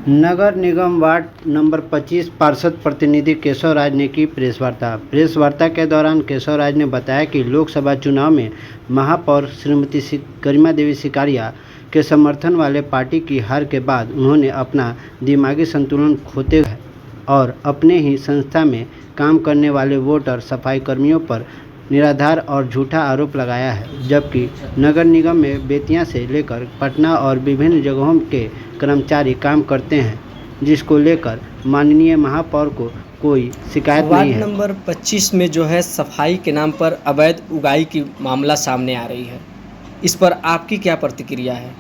नगर निगम ward number 25 पार्षद प्रतिनिधि केशव राज ने की प्रेस वार्ता के दौरान केशव राज ने बताया कि लोकसभा चुनाव में महापौर श्रीमती गरिमा देवी सिकारिया के समर्थन वाले पार्टी की हार के बाद उन्होंने अपना दिमागी संतुलन खोते और अपने ही संस्था में काम करने वाले वोटर सफाई कर्मियों पर निराधार और झूठा आरोप लगाया है, जबकि नगर निगम में बेतिया से लेकर पटना और विभिन्न जगहों के कर्मचारी काम करते हैं, जिसको लेकर माननीय महापौर को कोई शिकायत नहीं है। वार्ड नंबर 25 में जो है सफाई के नाम पर अवैध उगाई की मामला सामने आ रही है, इस पर आपकी क्या प्रतिक्रिया है?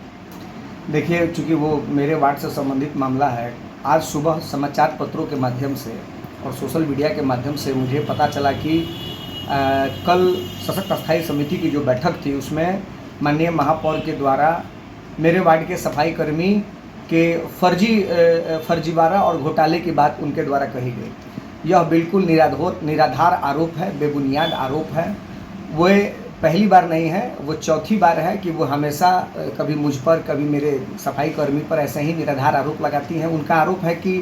देखिए, चूँकि वो मेरे वार्ड से संबंधित मामला है, आज सुबह समाचार पत्रों के माध्यम से और सोशल मीडिया के माध्यम से मुझे पता चला कि कल सशक्त स्थायी समिति की जो बैठक थी उसमें माननीय महापौर के द्वारा मेरे वार्ड के सफाई कर्मी के फर्जीवाड़ा और घोटाले की बात उनके द्वारा कही गई। यह बिल्कुल निराधार आरोप है, बेबुनियाद आरोप है। वो पहली बार नहीं है, वो चौथी बार है कि वो हमेशा कभी मुझ पर कभी मेरे सफाई कर्मी पर ऐसे ही निराधार आरोप लगाती हैं। उनका आरोप है कि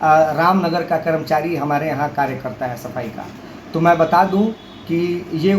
रामनगर का कर्मचारी हमारे यहाँ कार्य करता है सफाई का। तो मैं बता दूं कि ये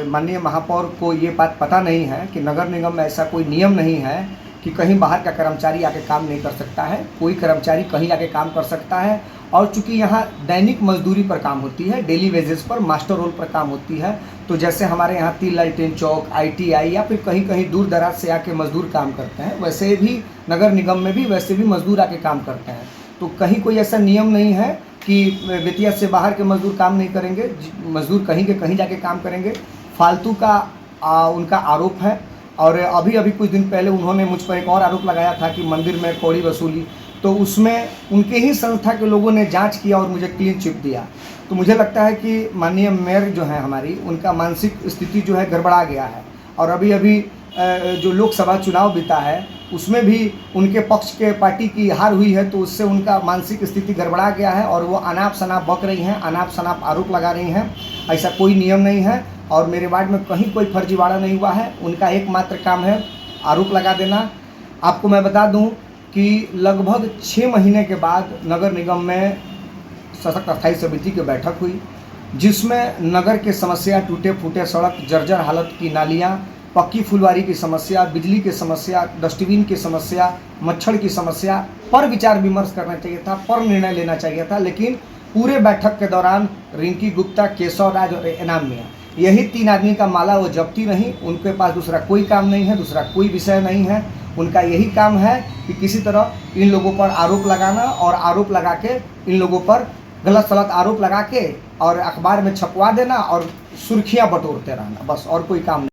माननीय महापौर को ये बात पता नहीं है कि नगर निगम में ऐसा कोई नियम नहीं है कि कहीं बाहर का कर्मचारी आके काम नहीं कर सकता है। कोई कर्मचारी कहीं आके काम कर सकता है, और चूंकि यहाँ दैनिक मजदूरी पर काम होती है, डेली वेजेस पर, मास्टर रोल पर काम होती है, तो जैसे हमारे यहाँ तिल लालटेन चौक, ITI या फिर कहीं कहीं दूर दराज से आके मजदूर काम करते हैं, वैसे भी नगर निगम में भी वैसे भी मजदूर आके काम करते हैं। तो कहीं कोई ऐसा नियम नहीं है कि बेतिया से बाहर के मजदूर काम नहीं करेंगे, मजदूर कहीं के कहीं जाके काम करेंगे। फालतू का उनका आरोप है। और अभी कुछ दिन पहले उन्होंने मुझ पर एक और आरोप लगाया था कि मंदिर में कौड़ी वसूली, तो उसमें उनके ही संस्था के लोगों ने जांच किया और मुझे क्लीन चिट दिया। तो मुझे लगता है कि माननीय मेयर जो है हमारी, उनका मानसिक स्थिति जो है गड़बड़ा गया है। और अभी जो लोकसभा चुनाव बीता है उसमें भी उनके पक्ष के पार्टी की हार हुई है, तो उससे उनका मानसिक स्थिति गड़बड़ा गया है और वो अनाप शनाप बक रही हैं, अनाप शनाप आरोप लगा रही हैं। ऐसा कोई नियम नहीं है और मेरे वार्ड में कहीं कोई फर्जीवाड़ा नहीं हुआ है। उनका एकमात्र काम है आरोप लगा देना। आपको मैं बता दूं कि लगभग 6 महीने के बाद नगर निगम में सशक्त स्थायी समिति की बैठक हुई, जिसमें नगर के समस्या, टूटे फूटे सड़क, जर्जर हालत की नालियाँ, पक्की फुलवारी की समस्या, बिजली की समस्या, डस्टबिन की समस्या, मच्छर की समस्या पर विचार विमर्श करना चाहिए था, पर निर्णय लेना चाहिए था। लेकिन पूरे बैठक के दौरान रिंकी गुप्ता, केशव राज और इनाम मियां, यही 3 आदमी का माला वो जपती रहीं। उनके पास दूसरा कोई काम नहीं है, दूसरा कोई विषय नहीं है। उनका यही काम है कि किसी तरह इन लोगों पर आरोप लगाना और आरोप लगा के इन लोगों पर गलत सलत आरोप लगा के और अखबार में छपवा देना और सुर्खियाँ बटोरते रहना, बस, और कोई काम नहीं।